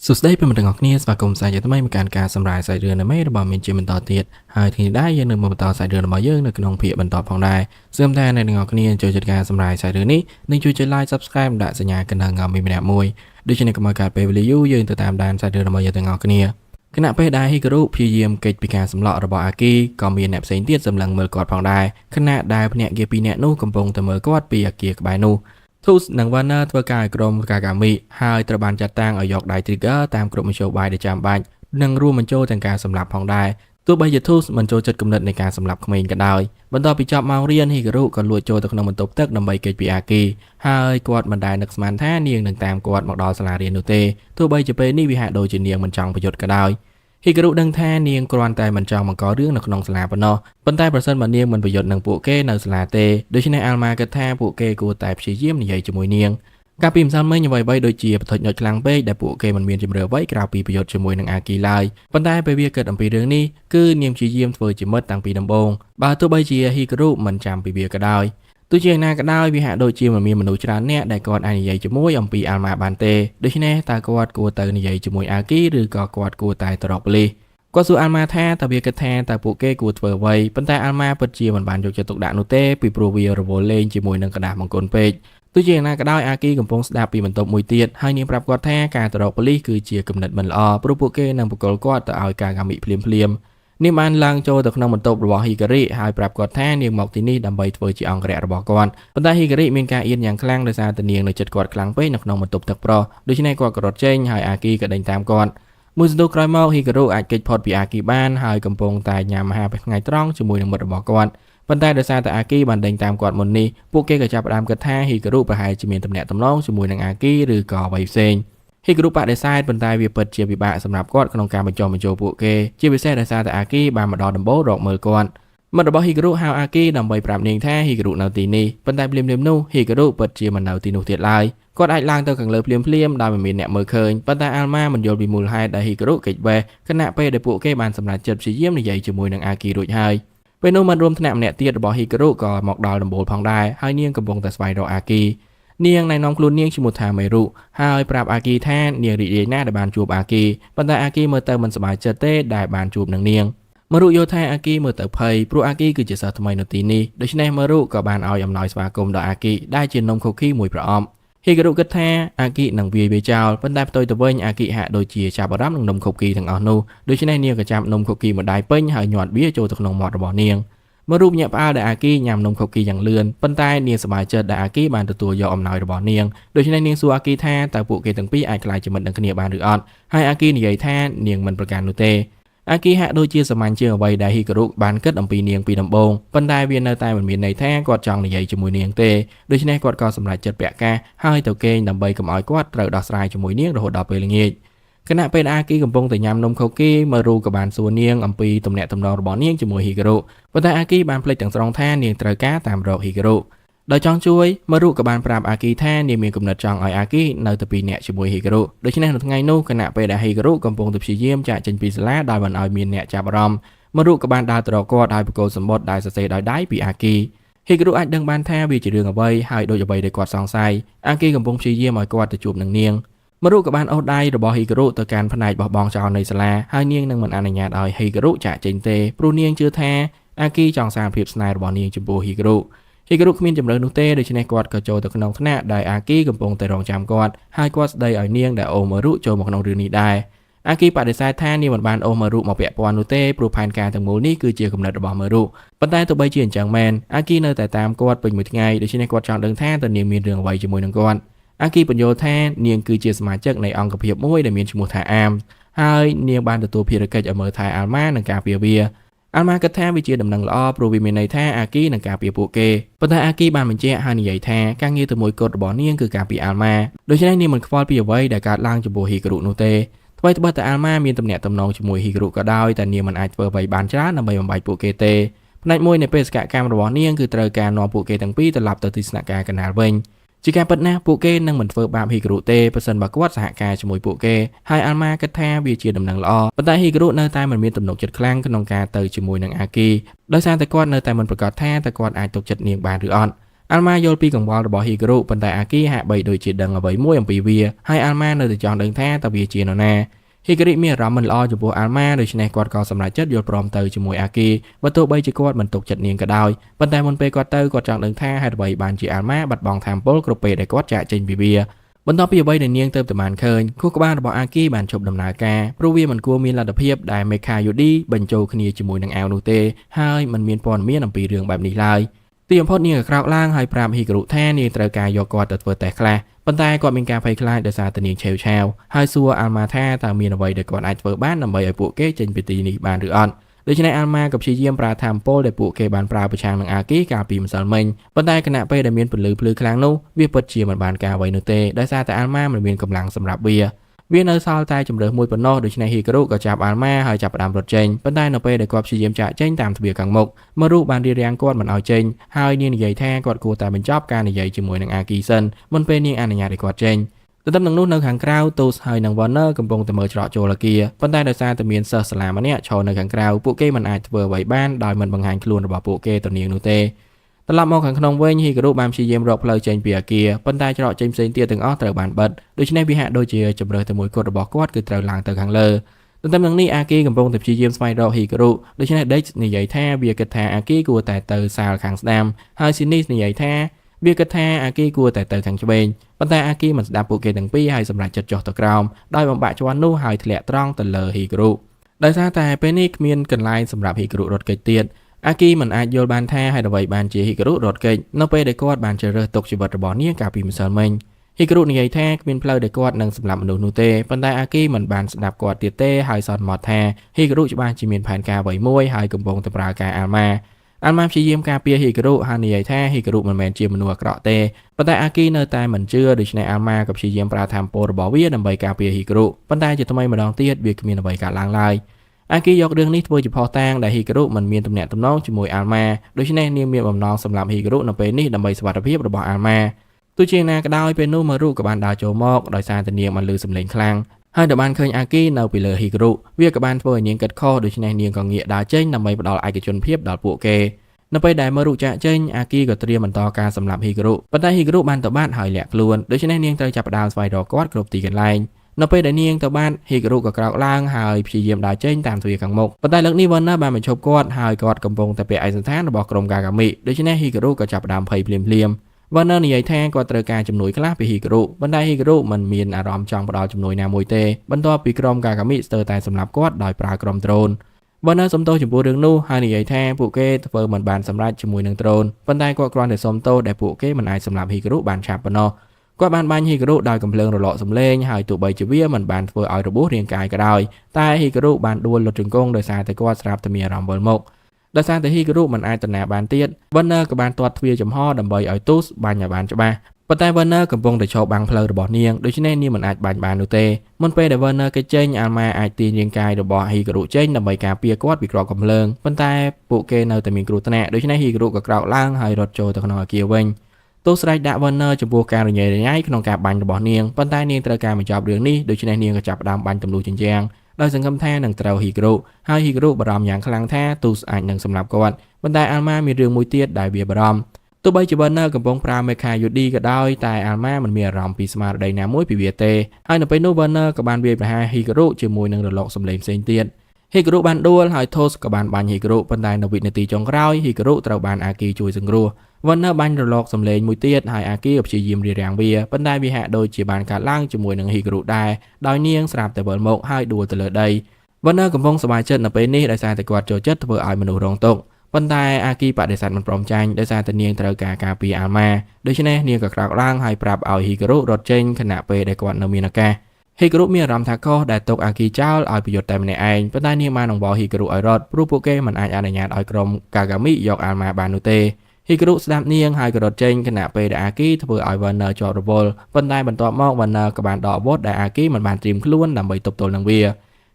สุดท้ายเป็นมันถึงออกเนี่ยสมาคมสายจะทำให้มีการสำรายสายเรือในไม่ระบอบมีจีมันต่อเตียดหายทีได้ยังหนึ่งมันต่อสายเรือระบอบเยอะในขนมเพียบรรทอพองได้เสื่อมแทนในหนึ่งออกเนี่ยจะจัดการสำรายสายเรือนี้หนึ่งช่วยจะไล่ subscribe ได้สัญญากันทางเงามีแบบมวยโดยเฉพาะกรรมการไปวิลยูยืนติดตามด้านสายเรือระบอบเยอะต่างออกเนี่ยขณะไปได้ให้กรุ๊ปพิเยมเกิดปีการสำหรับระบอบอากีก็มีแนบเสียงเตี้ยสำลังเมื่อกอดพองได้ขณะได้พเนเกียปีเนนูกำปงแต่เมื่อกอดปีอากีกับใบนูทูสหนังวันเนอร์ตัวกายกรมกากามีหายตระบานจัดตั้งเอายอกไดทริกเกอร์ตามกรมโชบายในจามบันนังร่วมมันโจทางการสำหรับพองได้ตัวใบจะทูสมันโจจัดกำเนิดในการสำหรับขมิ้นกันได้บรรดาปิจอบมาเรียนฮิกรุก็ลวยโจตะขนมมันตบเต็กนำใบเกจปีอากีหายกอดมันได้นักสมานแท้เนียงหนึ่งตามกอดหมอกดอสลาเรียนโนเตตัวใบจะเป็นนิวิหะโดยจีเนียงมันจังประโยชน์ก็ได้ฮิกรุดังแท้เนียงกรอนแต่มันจังมันก่อเรื่องในขนมสลาปนอบรรดาประเสริฐมันเนียงมันประโยชน์หนังปูเก้ในสลาเตโดยเฉพาะอัลมากระแทปูเก้กูแต่พิเยี่ยมในใหญ่จมูกเนียงการพิมพ์ซ้ำไม่ยังไว้โดยเจียบถอดหยดกลางเป้แต่ปูเกมันเมียนจมเรือไว้กล่าวปีประโยชน์จมวยนางอากีไลปัญหาไปเวียเกิดอันปีเรื่องนี้คือเนียมชีเยี่ยมเฟอร์จิมเมอร์ต่างปีดำบงบาตัวใบเจียฮิกรุมันจำปีเวียก็ได้ตัวเจียนาก็ได้วิหารโดยเจียมันมีมนุษย์จานเนี่ยได้ก่อนอันใหญ่จมวยอันปีอัลมาบันเตโดยเฉพาะตากอดกูเตอร์ใหญ่จมวยอากีหรือก่อกอดกูตายตลอดไปเลยก็สู่อัลมาแท้แต่เวียกระแทแต่ปูเก้กูเฟอร์ไว้ปัญหาอัลมาเปิดเจียมันบานยกจะตกด่านโนเต้ปีโปรเวียร์โรโวเลนจมวยนังกระดาษมังกรเปกตัวเจียนาก็ได้อากีกับพงสดาปีมันตบมวยเตียดให้เนียมปรับกอดแท้การตลอดไปเลยคือเจียกำเนิดมันล้อปรุโปเก้นำปุกลกอดต่อเอาการกามิเพลียมนี่มันลังโจตะขนมมันตบระบอบฮิการิให้ปรับกอดแท้เนียมหมอกที่นี่ดำใบเฟอร์จีอังกระระบอกก่อนปัญหาฮิการิมีการเอียนอย่างคลั่งโดยสารตะเนียงในจัดกอดคลั่งไปในขนมมันตบตักปรโดยเฉพาะกอดกรดเจงให้อากีกระเด็นตามก่อนมือสตูครอยมอลฮิการุอาจเกิดพอดปีอากีบ้านให้กำปงตายยามหาไปไงตรองจมูกในหมดระบอกก่อนปัญหาโดยสารแต่อากีบันเดินตามกอดมนนี้พวกเกก็จะประดามกระแทกฮิการุประหายจะมีตำแหน่งตำน้องจมูกนางอากีหรือก่อใบเซนฮิการุปะได้ไซด์ปัญหาเวียเปิดเจียบิบะสำหรับกอดขนมการบรรจงบรรจุพวกเกเจียบิเซ่โดยสารแต่อากีบานมาดอดัมโบดอกมือก่อนเมื่อระบบฮิการุฮาวอากีนำใบปราบเนียงแท้ฮิการุนาตีนีปัญหาเปลี่ยนนู่ฮิการุเปิดเจียมันนาตีนูเตียลายก็ได้ล่างตัวขังเลยเปลี่ยนได้มันมีเนี่ยมือเคยปัญหาอัลมามันโยนบีมูลไฮได้ฮิการุเกิดเวขณะไปได้พวกเกบานสำหรับจัดเยี่ยมในใหญ่จมูกนางอากีโดยไฮเป็นนู่มันรวมถนอมเนี่ยเตียระบบฮิการุก็หมอกดาวดัมโบพองได้ให้เนียงกระบงแต่สไปโดอากีเนียงในน้องคลุนเนียงชิมุทาไม่รู้ให้ปราบอากีแท้เนียงรีเดียหน้าได้บานจูบอากีปัญหาอากีเมื่อเติมมันสบายเจเต้ได้บานจูบนางเนียงมารุโยธาอากีเมื่อเติบเพยปลุอากีคือจะสาวทำไมนตีนี้โดยเฉพาะมารุก็บานเอายำน้อยสมาคมดออากีได้เจนนมคุกกี้มวยพร้อมฮิการุกัตแท้อากิหนังวีเบจาวปัญหาตัวตัวเวงอากิหะโดยเจียชาบรับหนังนมคุกกี้ทางอนูโดยเฉพาะเนียงกระจำนมคุกกี้มาได้เปิ้งหายหยอดเบี้ยโจตะขนมหมอดระบอเนียงมารูปเนี่ยป้าได้อากิยำนมคุกกี้อย่างเลื่อนปัญหาเนียงสบายเจอได้อากิบานตัวยอมน้อยระบอเนียงโดยเฉพาะเนียงสูอากิแท้แต่ปุกเกตังปีไอกลายจะมันดังขณีบานหรืออ่อนให้อากิใหญ่แท้เนียงมันประการนุเตอากีฮะโดยเจียสมันเชื่อไว้ได้ฮิการุบานเกิดอัมปีเนียงปีดำบงปันได้เวียนในตายเหมือนมีในแท้กอดจองในใหญ่จมูกเนียงเตโดยเฉพาะกอดกอสำหรับจัดแปะแก่ให้เต่าเกยดำใบกับอ้อยกอดเต่าดอกสลายจมูกเนียงระหดดอกไปเลยเงี้ยขณะเป็นอากีกำปงแต่ยำนมเขากี้มารูกับบานส่วนเนียงอัมปีตำแหน่งตำนองระบอเนียงจมูกฮิการุปันได้อากีบานเพลย์ต่างสองแท้เนียงเต่าแก่ตามรอฮิการุโดยจองช่วยมารูกับบานปราบอากีแท้เนียมีกำเนิดจองอ้อยอากีในตะปีเนี่ยจมูกฮิการุโดยเฉพาะในไงนู้ขณะเป็นฮิการุกำปงตะปีเยี่ยมจากจันปีสลาได้บรรเอาเมียนเนี่ยจับรอมมารูกับบานดาวตรอกอได้ประโกสมบัติได้เสด็จได้ปีอากีฮิการุอาจดังบานแท้วิจิเรืองเอาไว้ให้โดยจะไปได้กอดสองไซอากีกำปงปีเยี่ยมอ้อยกอดจะจูบหนังเนียงมารูกับบานเอาได้ระบอฮิการุต่อการพนัยบอบองชาวในสลาให้เนียงนั่งมันอนุญาตเอาฮิการุจากเจนเตปรูเนียงเชื่อแท้อากีจองสารเพียบสไนระบอเนียงจมูกฮิการุมีจำเลยนุเต้โดยเฉพาะกอดกระโจตะขนมขนาดได้อากีกำปงแต่รองจำกอดให้กอดได้อ่อยเนียงได้โอมารุโจมขนมเรือนี้ได้อากีปฏิเสธแท้นี่วันบานโอมารุมาเปียปวานุเต้ปลูกพันการต่างหมู่นี่คือเจียกำเนิดระบอบมารุปัญหาตัวใบเจียนจังแมนอากีเนอแต่ตามกอดเป็นมือไงโดยเฉพาะกอดจองเดินแท้แต่เนียงมีเรื่องไว้จมูกหนึ่งกอดอากีปัญโยแท้เนียงคือเจียสมาชิกในองค์กระเพียบมวยได้มีจมูกถ่ายอามให้เนียงบานตัวเพียรเกจเอามือถ่ายอาร์มาหนังกาเปียเบียอัลมากระแทกวิจิตรดำนังล้อโปรวิมีในแท้อากีนังกาเปียปูเกปัญหาอากีบานมันเจ้าฮานิใหญ่แท้การเงียตัวมวยกดบ่อเนียงคือการปีอัลมาโดยเฉพาะนี่มันฟอลปีเอาไว้แต่การล่างจมูกฮิการุโนเตทว่าแต่อัลมามีตำแหน่งตำนองจมูกฮิการุก็ได้แต่เนี่ยมันอาจเปิดใบบานช้านำใบบใบปูเกเตในมวยในเปสกะการบ่อเนียงคือตระการนอปูเกตั้งปีตลับตัดติสนาการกันหาเวงจีการปัญหาปูเกนั่งเหมือนเฟิร์บามฮิการุเตเปอร์เซ็นต์บักวัดสหการจมูกปูเกให้อัลมากระแทกวิจิตรดำนังล้อปัญหาฮิการุในตายมันมีตำหนกจัดคลั่งขนมการเตยจมูกนางอากีโดยสารแต่กอดในแต่มันประกอบแท้แต่กอดอาจตกจัดเนียงบานหรืออ่อน អាល់ម៉ាយល់ពីកង្វល់របស់ហ៊ីការុប៉ុន្តែអាគីហាក់បីដូចជាដឹងអ្វីមួយអំពីវាហើយអាល់ម៉ានៅតែចង់ដឹងថាតើវាជានរណាហ៊ីការ៉ីមានអារម្មណ៍មិនល្អចំពោះអាល់ម៉ាដូច្នេះគាត់ក៏សម្រេចចិត្តយល់ព្រមទៅជាមួយអាគីបើទោះបីជាគាត់មិនទុកចិត្តនាងក៏ដោយប៉ុន្តែមុនពេលគាត់ទៅគាត់ចង់ដឹងថាហេតុអ្វីបានជាអាល់ម៉ាបាត់បង់ថាមពលគ្រប់ពេលដែលគាត់ចាកចេញពីវាបន្ទាប់ពីអ្វីដែលនាងទៅតែបានឃើញខួរក្បាលរបស់អាគីបានឈប់ដំណើរការព្រោះវាមិនគួរមានលទ្ធភាពដែលមេខាយូឌីបញ្ចូលគ្នាជាមួយនឹងអាវនោះទេហើយមិនមានព័ត៌មានអំពីរឿងបែបនេះឡើយទីបំផុតនាងក៏ក្រោកឡើងហើយប្រាប់ហ៊ីការុថានាងត្រូវការយកគាត់ទៅធ្វើតេស្តខ្លះប៉ុន្តែគាត់មានការភ័យខ្លាចដោយសារតែនាងឆេវឆាវហើយសួរអាល់ម៉ាថាតើមានអ្វីដែលគាត់អាចធ្វើបានដើម្បីឲ្យពួកគេចេញពីទីនេះបានឬអត់ដូច្នេះអាល់ម៉ាក៏ព្យាយាមប្រើថាមពលដែលពួកគេបានប្រើប្រឆាំងនឹងអាគីកាលពីម្សិលមិញប៉ុន្តែគណៈពេលដែលមានពន្លឺភ្លឺខ្លាំងនោះវាពិតជាមិនបានការអ្វីនោះទេដោយសារតែអាល់ម៉ាមិនមានកម្លាំងសម្រាប់វានៅសល់តែជម្រើសមួយប៉ុណ្ណោះដូច្នេះហ៊ីការុក៏ចាប់អាល់ម៉ាហើយចាប់ផ្ដើមរត់ចេញប៉ុន្តែនៅពេលដែលគាត់ព្យាយាមចាកចេញតាមទ្វារខាងមុខមារុបានរារាំងគាត់មិនឲ្យចេញហើយនាងនិយាយថាគាត់គួរតែបញ្ចប់ការនិយាយជាមួយនឹងអាគីសិនមុនពេលនាងអនុញ្ញាតឲ្យគាត់ចេញទន្ទឹមនឹងនោះនៅខាងក្រៅទូសហើយនិងវ៉ានឺកំពុងតែមើលច្រកចូលអគារប៉ុន្តែដោយសារតែមានសិស្សសាលាម្នាក់ឈរនៅខាងក្រៅពួកគេមិនអាចធ្វើអ្វីបានដោយមិនបង្ហាញខ្លួនរបស់ពួកគេទៅនាងនោះទេត្រឡប់មកខាងក្នុងវិញហ៊ីការុបានព្យាយាមរកផ្លូវចេញពីអគារប៉ុន្តែច្រកចេញផ្សេងទៀតទាំងអស់ត្រូវបានបិទដូច្នេះវាហាក់ដូចជាជម្រើសតែមួយគត់របស់គាត់គឺត្រូវឡើងទៅខាងលើទន្ទឹមនឹងនេះអាគីកំពុងតែព្យាយាមស្វែងរកហ៊ីការុដូច្នេះដេកនិយាយថាវាគិតថាអាគីគួរតែទៅសាលខាងស្ដាំហើយស៊ីនីសនិយាយថាវាគិតថាអាគីគួរតែទៅខាងឆ្វេងប៉ុន្តែអាគីមិនស្ដាប់ពួកគេទាំងពីរហើយសម្រេចចិត្តចុះទៅក្រោមដោយបំបាក់ជាន់នោះហើយធ្លាក់ត្រង់ទៅលើហ៊ីការុដោយសារតែពេលនេះគ្មានកន្លែងសម្រាប់ហ៊ីការុរត់គេចទៀតអាគីមិនអាចយល់បានថាហេតុអ្វីបានជាហ៊ីការុរត់គេចនៅពេលដែលគាត់បានជ្រើសរើសទុកជីវិតរបស់នាងកាលពីម្សិលមិញហ៊ីការុនិយាយថាគ្មានផ្លូវដែលគាត់នឹងសម្លាប់មនុស្សនោះទេប៉ុន្តែអាគីមិនបានស្ដាប់គាត់ទៀតទេហើយសន្មតថាហ៊ីការុច្បាស់ជាមានផែនការអ្វីមួយហើយកំពុងតែប្រើការអាល់ម៉ាព្យាយាមការពារហ៊ីការុហើយនិយាយថាហ៊ីការុមិនមែនជាមនុស្សអាក្រក់ទេប៉ុន្តែអាគីនៅតែមិនជឿដូច្នេះអាល់ម៉ាក៏ព្យាយាមប្រើថាមពលរបស់វាដើម្បីការពារហ៊ីការុប៉ុន្តែជាថ្មីម្ដងទៀតវាគ្មានអ្វីកើតឡើងឡើយអាគីយករឿងនេះធ្វើជាផុសតាងដែលហ៊ីការុមិនមានទំនាក់ទំនងជាមួយអាល់ម៉ាដូច្នេះនាងមានបំណងសម្លាប់ហ៊ីការុនៅពេលនេះដើម្បីសុវត្ថិភាពរបស់អាល់ម៉ាទោះជាណាក៏ដោយពេលនោះមារុក៏បានដើរចូលមកដោយសារតែនាងបានឮសំឡេងខ្លាំងហើយក៏បានឃើញអាគីនៅពីលើហ៊ីការុវាក៏បានធ្វើឲ្យនាងគិតខុសដូច្នេះនាងក៏ងាកដើរចេញដើម្បីផ្ដល់ឯកជនភាពដល់ពួកគេនៅពេលដែលមារុចាកចេញអាគីក៏ត្រៀមបន្តការសម្លាប់ហ៊ីការុប៉ុន្តែហ៊ីការុបានទៅបាត់ហើយលាក់ខ្លួនដូច្នេះនាងត្រូវចាប់ផ្ដើមស្វែងរកគាត់គ្រប់ទីកន្លែងនៅពេលដែលនាងទៅបានហ៊ីការុក៏ក្រោកឡើងហើយព្យាយាមដើរចេញតាមទ្វារខាងមុខប៉ុន្តែលើកនេះវ៉ាណាបានបញ្ឈប់គាត់ហើយគាត់កំពុងតែពាក់ឯកសណ្ឋានរបស់ក្រុមកាកាមីដូច្នេះហ៊ីការុក៏ចាប់ផ្ដើមភ័យភ្លាមវ៉ាណានិយាយថាគាត់ត្រូវការជំនួយខ្លះពីហ៊ីការុប៉ុន្តែហ៊ីការុមិនមានអារម្មណ៍ចង់ផ្ដល់ជំនួយណាមួយទេបន្ទាប់ពីក្រុមកាកាមីស្ទើរតែសម្លាប់គាត់ដោយប្រើក្រុមដ្រូនវ៉ាណាសុំទោសចំពោះរឿងនោះហើយនិយាយថាពួកគេធ្វើមិនបានសម្រេចជាមួយនឹងដ្រូនប៉ុន្តែគាត់គ្រាន់តែសុំទោសដែលពួកគេមិនអាចសម្លាប់ហ៊ីការុបានឆាប់ប៉ុណ្ណោះគាត់បានបាញ់ហ៊ីការុដោយកំភ្លើងរលកសំឡេងហើយទោះបីជាវាមិនបានធ្វើឲ្យរបួសរាងកាយក៏ដោយតែហ៊ីការុបានដួលលុតជង្គង់ដោយសារតែគាត់ស្រាប់តែមានអារម្មណ៍វិលមុខដោយសារតែហ៊ីការុមិនអាចតណាបានទៀតវ៉ាណាក៏បានទាត់ទ្វារចំហដើម្បីឲ្យទូសបាញ់ឲ្យបានច្បាស់ប៉ុន្តែវ៉ាណាកំពុងតែឈប់បាំងផ្លូវរបស់នាងដូច្នេះនាងមិនអាចបាញ់បាននោះទេមុនពេលដែលវ៉ាណាគេចេញអាល់ម៉ាអាចទាញរាងកាយរបស់ហ៊ីការុចេញដើម្បីការពារគាត់ពីគ្រាប់កំភ្លើងប៉ុន្តែពួកគេនៅតែមានគ្រោះថ្នាក់ដូច្នេះហ៊ីការុក៏ក្រោកឡើងហើយរត់ចូលទៅក្នុងអគារវិញទោះស្រែកដាក់វ៉ាណាចំពោះការរញ៉េរញ៉ៃក្នុងការបាញ់របស់នាងប៉ុន្តែនាងត្រូវការបញ្ចប់រឿងនេះដូច្នេះនាងក៏ចាប់ផ្ដើមបាញ់ទម្លុះជញ្ជាំងដោយសង្ឃឹមថានឹងត្រូវហ៊ីការុហើយហ៊ីការុបារម្ភយ៉ាងខ្លាំងថាទូសអាចនឹងសម្លាប់គាត់ប៉ុន្តែអាល់ម៉ាមានរឿងមួយទៀតដែលវាបារម្ភទោះបីជាវ៉ាណាកំពុងប្រើមេខាយូឌីក៏ដោយតែអាល់ម៉ាមិនមានអារម្មណ៍ពីស្មារតីណាមួយពីវាទេហើយនៅពេលនោះវ៉ាណាក៏បានវាយប្រហារហ៊ីការុជាមួយនឹងរលកសំឡេងផ្សេងទៀតហ៊ីការុបានដួលហើយថូសក៏បានបាញ់ហ៊ីការុប៉ុន្តែនៅវិនាទីចុងក្រោយហ៊ីការុត្រូវបានអាគីជួយសង្គ្រោះវ៉ាណាបាញ់រលកសំឡេងមួយទៀតហើយអាគីក៏ព្យាយាមរារាំងវាប៉ុន្តែវាហាក់ដូចជាបានកាត់ឡើងជាមួយនឹងហ៊ីការុដែរដោយនាងស្រាប់តែវិលមកហើយដួលទៅលើដីវ៉ាណាកំពុងសប្បាយចិត្តនៅពេលនេះដោយសារតែគាត់ចូលចិត្តធ្វើឲ្យមនុស្សរងទុក្ខប៉ុន្តែអាគីបដិសេធមិនព្រមចាញ់ដោយសារតែនាងត្រូវការពារអាល់ម៉ាដូច្នេះនាងក៏ក្រោកឡើងហើយប្រាប់ឲ្យហ៊ីការុរត់ចេញខណៈពេលដែលគាត់នៅមានឱកាសហ៊ីការុមានអារម្មណ៍ថាខុសដែលទុកអាគីចោលឲ្យប្រយុទ្ធតែម្នាក់ឯងប៉ុន្តែនាងបានអង្វរហ៊ីការុឲ្យរត់ព្រោះពួកគេមិនអាចអនុញ្ញាតឲ្យក្រុមកាកាមីយកអាល់ម៉ាបាននោះទេហ៊ីការុស្ដាប់នាងហើយក៏រត់ចេញខណៈពេលដែលអាគីធ្វើឲ្យវ៉ាណាជាប់រវល់ប៉ុន្តែបន្ទាប់មកវ៉ាណាក៏បានដកអាវុធដែលអាគីមិនបានត្រៀមខ្លួនដើម្បីទប់ទល់នឹងវា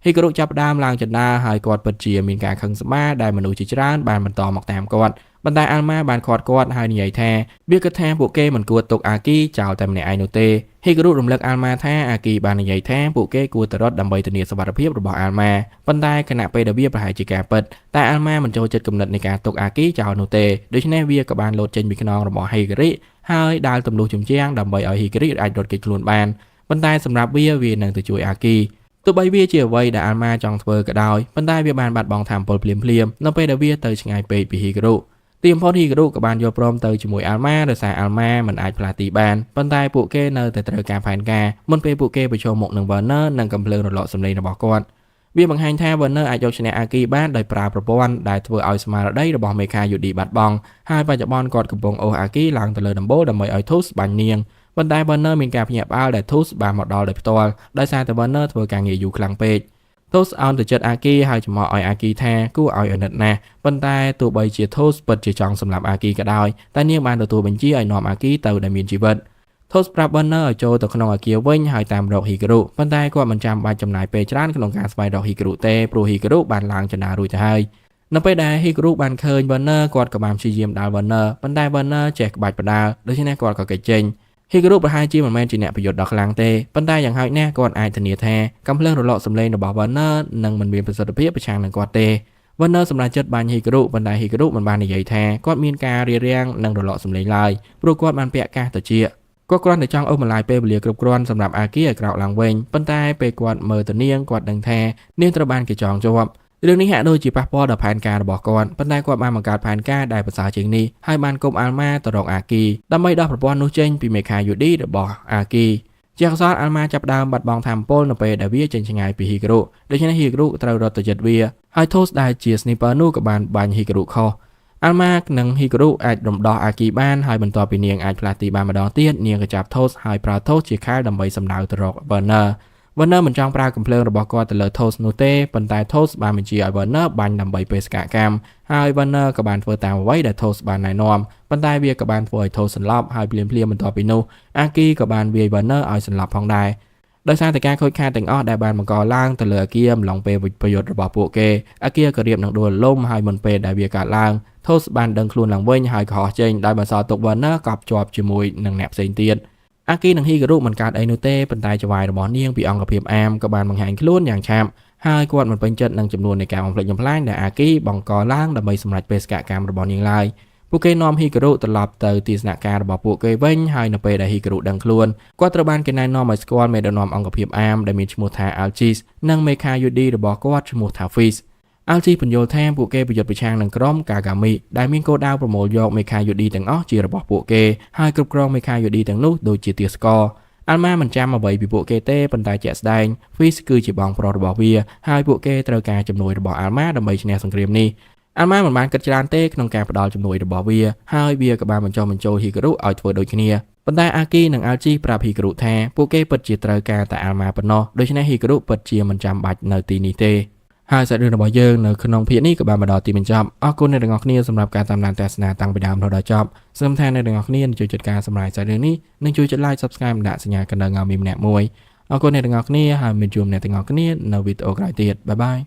ហ៊ីការុចាប់ផ្ដើមឡើងចណ្ដាលហើយគាត់ពិតជាមានការខឹងសម្បារដែលមនុស្សជាច្រើនបានបន្តមកតាមគាត់ ប៉ុន្តែអាល់ម៉ាបានខាត់គាត់ហើយនិយាយថាវាគិតថាពួកគេមិនគួរទុកអាគីចោលតែម្នាក់ឯងនោះទេហ៊ីការូរំលឹកអាល់ម៉ាថាអាគីបាននិយាយថាពួកគេគួរទៅរត់ដើម្បីធានាសុវត្ថិភាពរបស់អាល់ម៉ាប៉ុន្តែគណៈពេលដែលវាប្រហែលជាការពិតតែអាល់ម៉ាមិនចូលចិត្តគំនិតនៃការទុកអាគីចោលនោះទេដូច្នេះវាក៏បានលោតចេញពីខ្នងរបស់ហ៊ីការីហើយដើរទម្លុះជំជាំងដើម្បីឲ្យហ៊ីការីអាចរត់គេចខ្លួនបានប៉ុន្តែសម្រាប់វានឹងទៅជួយអាគីទោះបីវាជាអ្វីដែលអាល់ម៉ាចង់ធ្វើក៏ដោយប៉ុន្តែវាបានបាត់បង់ថាមពលភ្លាមនៅពេលដែលវាទៅឆ្ងាយពេកពីហ៊ីការូទីបំផុតហ៊ីការូក៏បានយល់ព្រមទៅជាមួយអាល់ម៉ាដោយសារអាល់ម៉ាមិនអាចផ្លាស់ទីបានប៉ុន្តែពួកគេនៅតែត្រូវការផែនការមុនពេលពួកគេប្រឈមមុខនឹង Werner និងកំភ្លើងរលកសម្លេងរបស់គាត់វាបង្ហាញថា Werner អាចយកឈ្នះអាគីបានដោយប្រើប្រព័ន្ធដែលធ្វើឲ្យស្មារតីរបស់មេខាយូឌីបាត់បង់ហើយបច្ចុប្បន្នគាត់កំពុងអូសអាគីឡើងទៅលើដំបូលដើម្បីឲ្យ Tusk បាញ់នាងប៉ុន្តែ Werner មានការភ្ញាក់ផ្អើលដែល Tusk បានមកដល់ដោយផ្ទាល់ដោយសារតែ Werner ធ្វើការងារយូរខ្លាំងពេក Tusk អោនទៅចិត្តអាគីហើយចំអកឲ្យអាគីថាគួរឲ្យអាណិតណាស់ប៉ុន្តែទោះបីជា Tusk ពិតជាចង់សម្លាប់អាគីក៏ដោយតែនាងបានទទួលបញ្ជាឲ្យនាំអាគីទៅដែលមានជីវិត Tusk ប្រាប់ Werner ឲ្យចូលទៅក្នុងអាគារវិញហើយតាមរកហ៊ីការូប៉ុន្តែគាត់មិនចាំបាច់ចំណាយពេលច្រើនក្នុងការស្វែងរកហ៊ីការូទេព្រោះហ៊ីការូបានឡើងចនារួចទៅហើយនៅពេលដែលហ៊ីការូបានឃើញ Werner គាត់ក៏បានព្យាយាមដាល់ Werner ប៉ុន្តែ Werner ចេះក្បាច់ផ្ដាល់ដូច្នេះគាត់ក៏គេចចេញហ៊ីការូប្រហែលជាមិនមែនជាអ្នកប្រយុទ្ធដ៏ខ្លាំងទេប៉ុន្តែយ៉ាងហោចណាស់គាត់អាចធានាថាកំភ្លើងរលកសម្លេងរបស់ Werner នឹងមិនមានប្រសិទ្ធភាពប្រឆាំងនឹងគាត់ទេ Werner សម្រាប់ចិត្តបាញ់ហ៊ីការូប៉ុន្តែហ៊ីការូមិនបាននិយាយថាគាត់មានការរារាំងនឹងរលកសម្លេងឡើយព្រោះគាត់បានពាក់កាសត្រចៀកគាត់គ្រាន់តែចង់អូសម្លាយពេលវេលាគ្រប់គ្រាន់សម្រាប់អាគីឲ្យក្រោកឡើងវិញប៉ុន្តែពេលគាត់មើលទៅនាងគាត់ដឹងថានាងត្រូវបានគេចងជាប់រឿងនេះហាក់ដូចជាប៉ះពាល់ដល់ផែនការរបស់គាត់ប៉ុន្តែគាត់បានបង្កើតផែនការដែលប្រសើរជាងនេះហើយបានគប់អាល់ម៉ាទៅរកអាគីដើម្បីដោះប្រព័ន្ធនោះចេញពីមេខាយូឌីរបស់អាគីជាកសលអាល់ម៉ាចាប់ដើមបាត់បង់ថាមពលនៅពេលដែលវាចេញឆ្ងាយពីហ៊ីការូដូច្នេះហ៊ីការូត្រូវរត់ទៅចិត្តវាហើយ Tusk ដែលជា sniper នោះក៏បានបាញ់ហ៊ីការូខុសអាល់ម៉ានិងហ៊ីការូអាចរំដោះអាគីបានហើយបន្ទាប់ពីនាងអាចផ្លាស់ទីបានម្ដងទៀតនាងក៏ចាប់ Tusk ហើយប្រើ Tusk ជាខែលដើម្បីសម្ដៅទៅរក Werner មិនចង់ប្រើកំភ្លើងរបស់គាត់ទៅលើ Tusk នោះទេប៉ុន្តែ Tusk បានបញ្ជាឲ្យ Werner បាញ់ដើម្បីបេសកកម្មហើយ Werner ក៏បានធ្វើតាមអ្វីដែល Tusk បានណែនាំប៉ុន្តែវាក៏បានធ្វើឲ្យ Tusk សន្លប់ហើយភ្លាមបន្ទាប់ពីនោះអាគីក៏បានវាយ Werner ឲ្យសន្លប់ផងដែរដោយសារតែការខូចខាតទាំងអស់ដែលបានបង្កឡើងទៅលើអាគារអំឡុងពេលប្រយុទ្ធរបស់ពួកគេអាគារក៏រៀបនឹងដួលលំហើយមុនពេលដែលវាកើតឡើង Tusk បានដឹងខ្លួនឡើងវិញហើយក៏ហោះចេញដោយបន្សល់ទុក Werner កប់ជាប់ជាមួយនឹងអ្នកផ្សេងទៀតអាគីនិងហ៊ីការូមិនកើតអីនោះទេប៉ុន្តែចវាយរបស់នាងពីអង្គភាពអាមក៏បានបង្ហាញខ្លួនយ៉ាងឆាប់ហើយគាត់មិនពេញចិត្តនឹងចំនួននៃការបំផ្លិចបំផ្លាញដែលអាគីបង្កឡើងដើម្បីសម្រេចបេសកកម្មរបស់នាងឡើយពួកគេនាំហ៊ីការូត្រឡប់ទៅទីស្នាក់ការរបស់ពួកគេវិញហើយនៅពេលដែលហ៊ីការូដឹងខ្លួនគាត់ត្រូវបានគេណែនាំឲ្យស្គាល់មេដឹកនាំអង្គភាពអាមដែលមានឈ្មោះថា Algis និងមេខាយូឌីរបស់គាត់ឈ្មោះថា Fis Algis បញ្យល់ថាពួកគេប្រយុទ្ធប្រឆាំងនឹងក្រុម Kagami ដែលមានគោលដៅប្រមូលយកមេខាយូឌីទាំងអស់ជារបស់ពួកគេហើយគ្រប់គ្រងមេខាយូឌីទាំងនោះដូចជាទាសករអាល់ម៉ាមិនចាំអ្វីពីពួកគេទេប៉ុន្តែជាក់ស្ដែង Fis គឺជាបងប្រុសរបស់វាហើយពួកគេត្រូវការជំនួយរបស់អាល់ម៉ាដើម្បីឈ្នះសង្គ្រាមនេះអាល់ម៉ាមិនបានគិតច្រើនទេក្នុងការផ្ដល់ជំនួយរបស់វាហើយវាក៏បានបញ្ចុះបញ្ចូលហ៊ីការូឲ្យធ្វើដូចគ្នាប៉ុន្តែអាគីនិងអាល់ជីប្រាប់ហ៊ីការូថាពួកគេពិតជាត្រូវការតែអាល់ម៉ាប៉ុណ្ណោះដូច្នេះហ៊ីការូពិតជាមិនចាំបាច់នៅទីនេះទេហើយសាច់រឿងរបស់យើងនៅក្នុងភាគនេះក៏បានមកដល់ទីបញ្ចប់អរគុណអ្នកទាំងអស់គ្នាសម្រាប់ការតាមដានទស្សនាតាំងពីដើមរហូតដល់ចប់សូមថាអ្នកទាំងអស់គ្នាជួយចុចការសម្រាប់សាច់រឿងនេះនិងជួយចុច like Subscribe ដាក់សញ្ញាកណ្ដឹងឲ្យមានម្នាក់មួយអរគុណអ្នកទាំងអស់គ្នាហើយមានជួបអ្នកទាំងអស់គ្នានៅវីដេអូក្រោយទៀតបាយបាយ